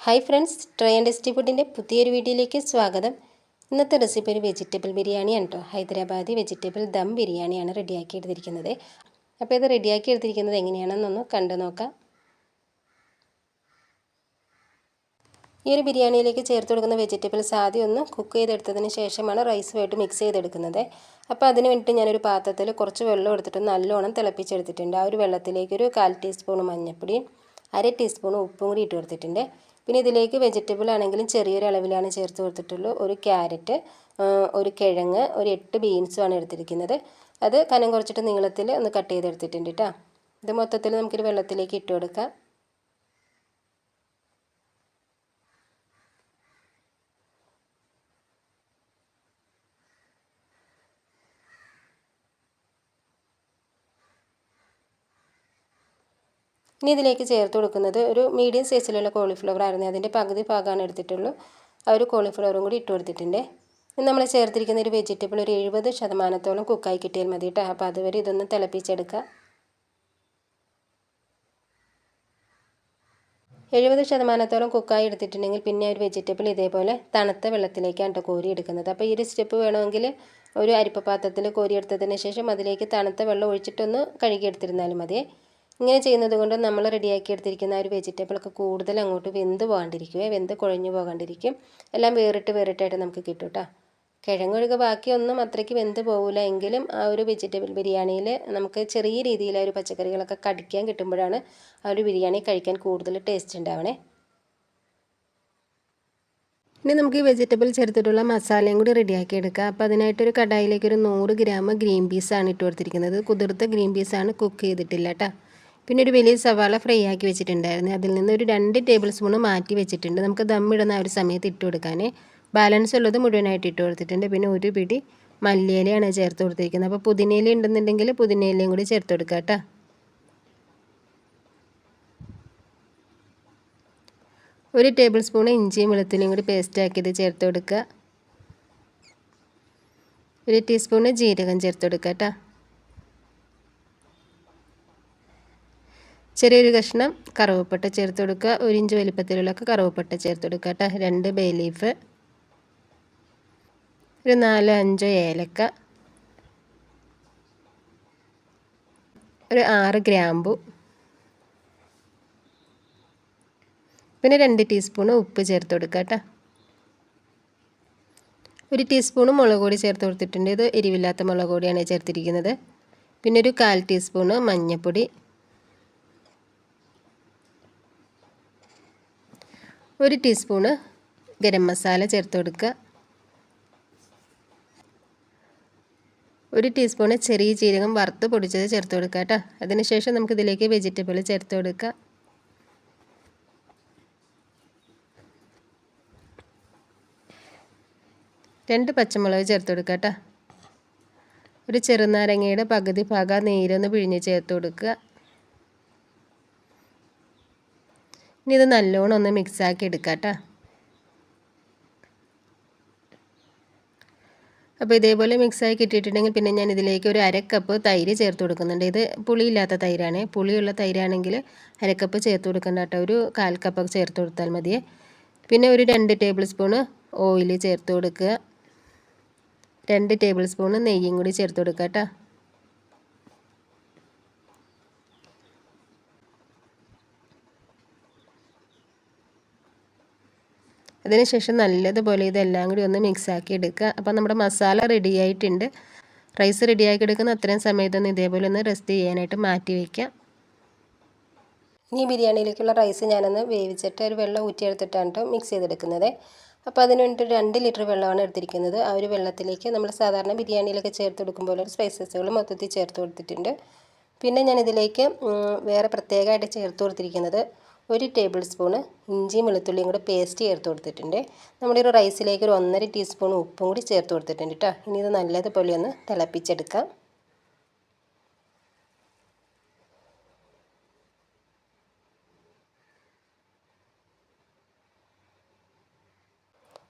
Hi friends, try and tasty ഫുഡിൻ്റെ പുതിയൊരു വീഡിയോയിലേക്ക് സ്വാഗതം. ഇന്നത്തെ റെസിപ്പി ഒരു വെജിറ്റബിൾ ബിരിയാണിയാണ് കേട്ടോ. ഹൈദരാബാദി വെജിറ്റബിൾ ദം ബിരിയാണിയാണ് റെഡിയാക്കി എടുത്തിരിക്കുന്നത്. അപ്പോൾ ഇത് റെഡിയാക്കി എടുത്തിരിക്കുന്നത് എങ്ങനെയാണെന്നൊന്ന് കണ്ടു നോക്കാം. ഈ ഒരു ബിരിയാണിയിലേക്ക് ചേർത്ത് കൊടുക്കുന്ന വെജിറ്റബിൾസ് ആദ്യം ഒന്ന് കുക്ക് ചെയ്തെടുത്തതിന് ശേഷമാണ് റൈസുമായിട്ട് മിക്സ് ചെയ്തെടുക്കുന്നത്. അപ്പോൾ അതിന് വേണ്ടിയിട്ട് ഞാനൊരു പാത്രത്തിൽ കുറച്ച് വെള്ളം എടുത്തിട്ട് നല്ലോണം തിളപ്പിച്ചെടുത്തിട്ടുണ്ട്. ആ ഒരു വെള്ളത്തിലേക്ക് ഒരു 1/4 ടീസ്പൂൺ മഞ്ഞൾപ്പൊടിയും 1/2 ടീസ്പൂൺ ഉപ്പും കൂടി ഇട്ട് കൊടുത്തിട്ടുണ്ട്. പിന്നെ ഇതിലേക്ക് വെജിറ്റബിൾ ആണെങ്കിലും ചെറിയൊരു അളവിലാണ് ചേർത്ത് കൊടുത്തിട്ടുള്ളൂ. ഒരു ക്യാരറ്റ്, ഒരു കിഴങ്ങ്, ഒരു 8 ബീൻസുമാണ് എടുത്തിരിക്കുന്നത്. അത് കനം കുറച്ചിട്ട് നീളത്തിൽ ഒന്ന് കട്ട് ചെയ്തെടുത്തിട്ടുണ്ട് കേട്ടോ. ഇത് മൊത്തത്തിൽ നമുക്കൊരു വെള്ളത്തിലേക്ക് ഇട്ട് കൊടുക്കാം. ഇനി ഇതിലേക്ക് ചേർത്ത് കൊടുക്കുന്നത് ഒരു മീഡിയം സൈസിലുള്ള കോളിഫ്ലവർ ആയിരുന്നു. അതിൻ്റെ പകുതി ഭാഗമാണ് എടുത്തിട്ടുള്ളൂ. ആ ഒരു കോളിഫ്ലവറും കൂടി ഇട്ട് കൊടുത്തിട്ടുണ്ട്. ഇനി നമ്മൾ ചേർത്തിരിക്കുന്ന ഒരു വെജിറ്റബിൾ ഒരു 70% കുക്കായി കിട്ടിയാൽ മതി കേട്ടോ. അപ്പോൾ അതുവരെ ഇതൊന്ന് തിളപ്പിച്ചെടുക്കുക. 70% കുക്കായി എടുത്തിട്ടുണ്ടെങ്കിൽ പിന്നെ ഒരു വെജിറ്റബിൾ ഇതേപോലെ തണുത്ത വെള്ളത്തിലേക്കാണ് കേട്ടോ കോരി എടുക്കുന്നത്. അപ്പോൾ ഈ ഒരു സ്റ്റെപ്പ് വേണമെങ്കിൽ ഒരു അരിപ്പ പാത്രത്തിൽ കോരിയെടുത്തതിന് ശേഷം അതിലേക്ക് തണുത്ത വെള്ളം ഒഴിച്ചിട്ടൊന്ന് കഴുകിയെടുത്തിരുന്നാലും മതിയേ. ഇങ്ങനെ ചെയ്യുന്നത് കൊണ്ട് നമ്മൾ റെഡിയാക്കി എടുത്തിരിക്കുന്ന ആ ഒരു വെജിറ്റബിളൊക്കെ കൂടുതൽ അങ്ങോട്ട് വെന്ത് വെന്ത് കുഴഞ്ഞു പോകാണ്ടിരിക്കും. എല്ലാം വേറിട്ടായിട്ട് നമുക്ക് കിട്ടും കേട്ടോ. കിഴങ്ങൊഴുക ബാക്കിയൊന്നും അത്രയ്ക്ക് വെന്ത് പോകില്ല. എങ്കിലും ആ ഒരു വെജിറ്റബിൾ ബിരിയാണിയിൽ നമുക്ക് ചെറിയ രീതിയിൽ ആ ഒരു പച്ചക്കറികളൊക്കെ കടിക്കാൻ കിട്ടുമ്പോഴാണ് ആ ഒരു ബിരിയാണി കഴിക്കാൻ കൂടുതൽ ടേസ്റ്റ് ഉണ്ടാവണേ. ഇനി നമുക്ക് ഈ വെജിറ്റബിൾ ചേർത്തിട്ടുള്ള മസാലയും കൂടി റെഡിയാക്കി എടുക്കാം. അപ്പോൾ അതിനായിട്ടൊരു കടായിലേക്ക് ഒരു 100 ഗ്രാം ഗ്രീൻ പീസാണ് ഇട്ട് കൊടുത്തിരിക്കുന്നത്. കുതിർത്ത ഗ്രീൻ പീസാണ്, കുക്ക് ചെയ്തിട്ടില്ല കേട്ടോ. പിന്നെ ഒരു വലിയ സവാള ഫ്രൈ ആക്കി വെച്ചിട്ടുണ്ടായിരുന്നു. അതിൽ നിന്ന് ഒരു 2 ടേബിൾ സ്പൂൺ മാറ്റി വെച്ചിട്ടുണ്ട്. നമുക്ക് ദമ്മിടുന്ന ആ ഒരു സമയത്ത് ഇട്ട് കൊടുക്കാൻ. ബാലൻസ് ഉള്ളത് മുഴുവനായിട്ട് ഇട്ട് കൊടുത്തിട്ടുണ്ട്. പിന്നെ ഒരു പിടി മല്ലിയിലയാണ് ചേർത്ത് കൊടുത്തിരിക്കുന്നത്. അപ്പോൾ പുതിനയില ഉണ്ടെന്നുണ്ടെങ്കിൽ പുതിനയിലയും കൂടി ചേർത്ത് കൊടുക്കുക കേട്ടോ. ഒരു ടേബിൾ സ്പൂൺ ഇഞ്ചിയും വെളുത്തുള്ളിയും കൂടി പേസ്റ്റ് ആക്കിയത് ചേർത്ത് കൊടുക്കുക. ഒരു ടീസ്പൂൺ ജീരകം ചേർത്ത് കൊടുക്കുക കേട്ടോ. ചെറിയൊരു കഷ്ണം കറുവപ്പട്ട ചേർത്ത് കൊടുക്കുക. 1 ഇഞ്ച് വലിപ്പത്തിലുള്ള കറുവപ്പട്ട ചേർത്ത് കൊടുക്കുക കേട്ടോ. 2 ബേ ലീഫ്, ഒരു 4-5 ഏലക്ക, ഒരു 6 ഗ്രാമ്പു, പിന്നെ 2 ടീസ്പൂൺ ഉപ്പ് ചേർത്ത് കൊടുക്കുക കേട്ടോ. 1 ടീസ്പൂൺ മുളക് പൊടി ചേർത്ത് കൊടുത്തിട്ടുണ്ട്. ഇത് എരിവില്ലാത്ത മുളക് പൊടിയാണ് ചേർത്തിരിക്കുന്നത്. പിന്നെ ഒരു 1/4 ടീസ്പൂൺ മഞ്ഞൾപ്പൊടി, 1 ടീസ്പൂണ് ഗരം മസാല ചേർത്ത് കൊടുക്കുക. 1 ടീസ്പൂണ് ചെറിയ ജീരകം വറുത്ത് പൊടിച്ചത് ചേർത്ത് കൊടുക്കുക കേട്ടോ. അതിനുശേഷം നമുക്കിതിലേക്ക് വെജിറ്റബിൾ ചേർത്ത് കൊടുക്കുക. രണ്ട് പച്ചമുളക് ചേർത്ത് കൊടുക്കുക കേട്ടോ. ഒരു ചെറുനാരങ്ങയുടെ പകുതി ഭാഗം നീരൊന്ന് പിഴിഞ്ഞ് ചേർത്ത് കൊടുക്കുക. ഇനി ഇത് നല്ലോണം ഒന്ന് മിക്സാക്കി എടുക്കുക കേട്ടോ. അപ്പോൾ ഇതേപോലെ മിക്സായി കിട്ടിയിട്ടുണ്ടെങ്കിൽ പിന്നെ ഞാൻ ഇതിലേക്ക് ഒരു 1/2 കപ്പ് തൈര് ചേർത്ത് കൊടുക്കുന്നുണ്ട്. ഇത് പുളിയില്ലാത്ത തൈരാണ്. പുളിയുള്ള തൈരാണെങ്കിൽ 1/2 കപ്പ് ചേർത്ത് കൊടുക്കണ്ട കേട്ടോ. ഒരു 1/4 കപ്പ് ചേർത്ത് കൊടുത്താൽ മതിയേ. പിന്നെ ഒരു 2 ടേബിൾ സ്പൂണ് ഓയിൽ ചേർത്ത് കൊടുക്കുക. 2 ടേബിൾ സ്പൂണ് നെയ്യും കൂടി ചേർത്ത് കൊടുക്കുക കേട്ടോ. അതിനുശേഷം നല്ലതുപോലെ ഇതെല്ലാം കൂടി ഒന്ന് മിക്സാക്കി എടുക്കുക. അപ്പോൾ നമ്മുടെ മസാല റെഡി ആയിട്ടുണ്ട്. റൈസ് റെഡിയാക്കി എടുക്കുന്ന അത്രയും സമയത്തൊന്ന് ഇതേപോലെ ഒന്ന് റെസ്റ്റ് ചെയ്യാനായിട്ട് മാറ്റി വയ്ക്കാം. ഈ ബിരിയാണിയിലേക്കുള്ള റൈസ് ഞാനൊന്ന് വേവിച്ചിട്ട് ഒരു വെള്ളം ഊറ്റിയെടുത്തിട്ടാണ് കേട്ടോ മിക്സ് ചെയ്തെടുക്കുന്നത്. അപ്പോൾ അതിന് വേണ്ടിയിട്ട് 2 ലിറ്റർ വെള്ളമാണ് എടുത്തിരിക്കുന്നത്. ആ ഒരു വെള്ളത്തിലേക്ക് നമ്മൾ സാധാരണ ബിരിയാണിയിലൊക്കെ ചേർത്ത് കൊടുക്കുമ്പോൾ സ്പൈസസുകൾ മൊത്തത്തിൽ ചേർത്ത് കൊടുത്തിട്ടുണ്ട്. പിന്നെ ഞാനിതിലേക്ക് വേറെ പ്രത്യേകമായിട്ട് ചേർത്ത് കൊടുത്തിരിക്കുന്നത് 1 ടേബിൾ സ്പൂണ് ഇഞ്ചിയും വെളുത്തുള്ളിയും കൂടെ പേസ്റ്റ് ചേർത്ത് കൊടുത്തിട്ടുണ്ട്. നമ്മുടെ ഒരു റൈസിലേക്ക് ഒരു 1.5 ടീസ്പൂൺ ഉപ്പും കൂടി ചേർത്ത് കൊടുത്തിട്ടുണ്ട് കേട്ടോ. ഇനി ഇത് നല്ലതുപോലെ ഒന്ന് തിളപ്പിച്ചെടുക്കാം.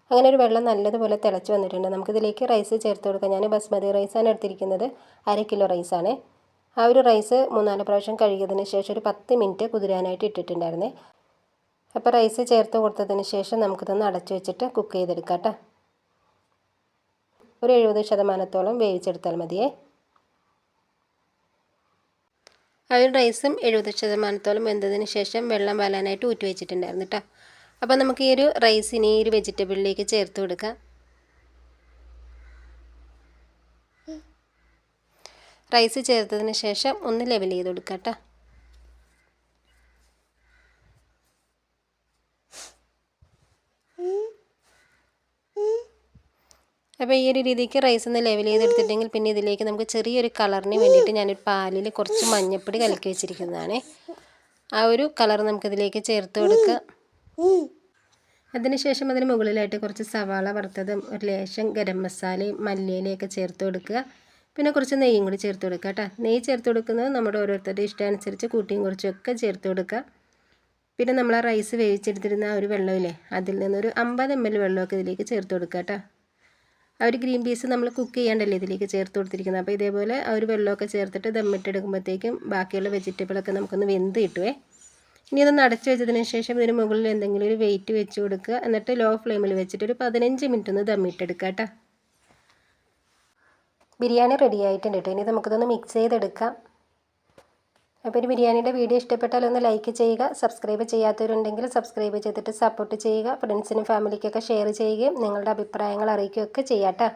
അങ്ങനെ ഒരു വെള്ളം നല്ലതുപോലെ തിളച്ച് വന്നിട്ടുണ്ട്. നമുക്കിതിലേക്ക് റൈസ് ചേർത്ത് കൊടുക്കാം. ഞാൻ ബസ്മതി റൈസാണ് എടുത്തിരിക്കുന്നത്. 1/2 കിലോ റൈസാണ്. ആ ഒരു റൈസ് 3-4 പ്രാവശ്യം കഴുകിയതിന് ശേഷം ഒരു 10 മിനിറ്റ് കുതിരാനായിട്ട് ഇട്ടിട്ടുണ്ടായിരുന്നേ. അപ്പോൾ റൈസ് ചേർത്ത് കൊടുത്തതിന് ശേഷം നമുക്കിതൊന്ന് അടച്ചു വെച്ചിട്ട് കുക്ക് ചെയ്തെടുക്കാം കേട്ടോ. ഒരു 70% വേവിച്ചെടുത്താൽ മതിയേ. ആ ഒരു റൈസും 70% വെന്തതിന് ശേഷം വെള്ളം വലാനായിട്ട് ഊറ്റി വെച്ചിട്ടുണ്ടായിരുന്നു കേട്ടോ. അപ്പോൾ നമുക്ക് ഈ ഒരു റൈസിനെ ഈ ഒരു വെജിറ്റബിളിലേക്ക് ചേർത്ത് കൊടുക്കാം. റൈസ് ചേർത്തതിന് ശേഷം ഒന്ന് ലെവൽ ചെയ്ത് കൊടുക്കാം കേട്ടോ. അപ്പോൾ ഈ ഒരു രീതിക്ക് റൈസ് ഒന്ന് ലെവൽ ചെയ്തെടുത്തിട്ടുണ്ടെങ്കിൽ പിന്നെ ഇതിലേക്ക് നമുക്ക് ചെറിയൊരു കളറിന് വേണ്ടിയിട്ട് ഞാനൊരു പാലിൽ കുറച്ച് മഞ്ഞൾപ്പൊടി കലക്കി വെച്ചിരിക്കുന്നതാണ്. ആ ഒരു കളർ നമുക്കിതിലേക്ക് ചേർത്ത് കൊടുക്കുക. അതിനുശേഷം അതിന് മുകളിലായിട്ട് കുറച്ച് സവാള വറുത്തതും ഒരു ലേശം ഗരം മസാലയും മല്ലിയിലയൊക്കെ ചേർത്ത് കൊടുക്കുക. പിന്നെ കുറച്ച് നെയ്യും കൂടി ചേർത്ത് കൊടുക്കുക കേട്ടോ. നെയ്യ് ചേർത്ത് കൊടുക്കുന്നത് നമ്മുടെ ഓരോരുത്തരുടെ ഇഷ്ടമനുസരിച്ച് കൂട്ടിയും കുറച്ചൊക്കെ ചേർത്ത് കൊടുക്കുക. പിന്നെ നമ്മൾ ആ റൈസ് വേവിച്ചെടുത്തിരുന്ന ആ ഒരു വെള്ളമില്ലേ, അതിൽ നിന്നൊരു 50 ml വെള്ളമൊക്കെ ഇതിലേക്ക് ചേർത്ത് കൊടുക്കുക കേട്ടോ. ആ ഒരു ഗ്രീൻ പീസ് നമ്മൾ കുക്ക് ചെയ്യാണ്ടല്ലേ ഇതിലേക്ക് ചേർത്ത് കൊടുത്തിരിക്കുന്നത്. അപ്പോൾ ഇതേപോലെ ആ ഒരു വെള്ളമൊക്കെ ചേർത്തിട്ട് ദമ്മിട്ടെടുക്കുമ്പോഴത്തേക്കും ബാക്കിയുള്ള വെജിറ്റബിളൊക്കെ നമുക്കൊന്ന് വെന്ത് കിട്ടുവേ. ഇനി ഇതൊന്ന് അടച്ചു വെച്ചതിന് ശേഷം ഇതിന് മുകളിൽ എന്തെങ്കിലും ഒരു വെയിറ്റ് വെച്ച് കൊടുക്കുക. എന്നിട്ട് ലോ ഫ്ലെയിമിൽ വെച്ചിട്ട് ഒരു 15 മിനിറ്റ് ഒന്ന് ദമ്മിട്ടെടുക്കുക കേട്ടോ. ബിരിയാണി റെഡി ആയിട്ടുണ്ട് കേട്ടോ. ഇനി നമുക്കിതൊന്ന് മിക്സ് ചെയ്തെടുക്കാം. അപ്പോൾ ഒരു ബിരിയാണിയുടെ വീഡിയോ ഇഷ്ടപ്പെട്ടാൽ ഒന്ന് ലൈക്ക് ചെയ്യുക. സബ്സ്ക്രൈബ് ചെയ്യാത്തവരുണ്ടെങ്കിൽ സബ്സ്ക്രൈബ് ചെയ്തിട്ട് സപ്പോർട്ട് ചെയ്യുക. ഫ്രണ്ട്സിനും ഫാമിലിക്കൊക്കെ ഷെയർ ചെയ്യുകയും നിങ്ങളുടെ അഭിപ്രായങ്ങൾ അറിയിക്കുകയൊക്കെ ചെയ്യാം കേട്ടോ.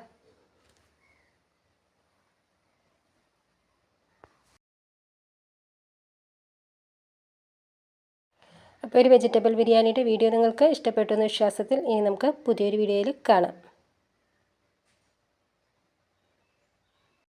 അപ്പോൾ ഒരു വെജിറ്റബിൾ ബിരിയാണിയുടെ വീഡിയോ നിങ്ങൾക്ക് ഇഷ്ടപ്പെട്ടു എന്ന വിശ്വാസത്തിൽ ഇനി നമുക്ക് പുതിയൊരു വീഡിയോയിൽ കാണാം.